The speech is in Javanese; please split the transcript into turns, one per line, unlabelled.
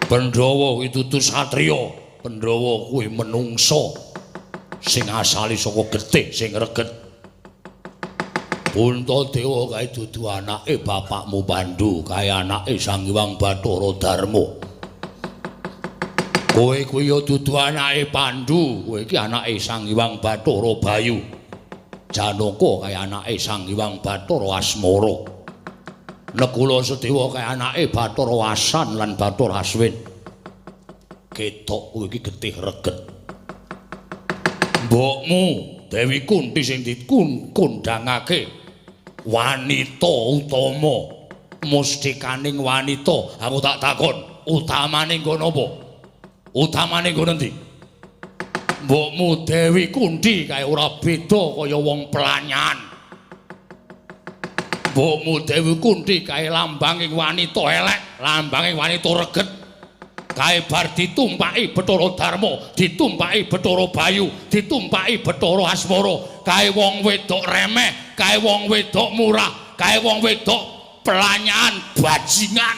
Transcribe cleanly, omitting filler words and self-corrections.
Pandhawa kuwi dudu satriya, Pandhawa kuwi menungsa sing asale saka getih sing reget. Puntadewa kae dudu anake bapakmu Pandhu, kae anake Sang Hyang Bathara Darma. Kowe kuwi ya dudu anake Pandhu, kowe iki anake Sang Hyang Bathara Bayu. Janaka kae anake Sang Hyang Bathara Asmara. Nekula Sedewa kae anake Bathara Asan lan Bathara Aswin. Ketok kowe iki getih reget. Mbokmu Dewi Kunthi sing dikundangake wanita utama, mustikaning wanita. Aku tak takon, utamane nggo napa? Utamane nggo endi? Mbokmu Dewi Kunthi kae ora beda kaya wong pelanyan. Mbokmu Dewi Kunthi kae lambanging wanita elek, lambanging wanita reget. Kae bar ditumpaki Bathara Darma, ditumpaki Bathara Bayu, ditumpaki Bathara Asmara. Kae wong wedok remeh, kae wong wedok murah, kae wong wedok pelanyan bajingan.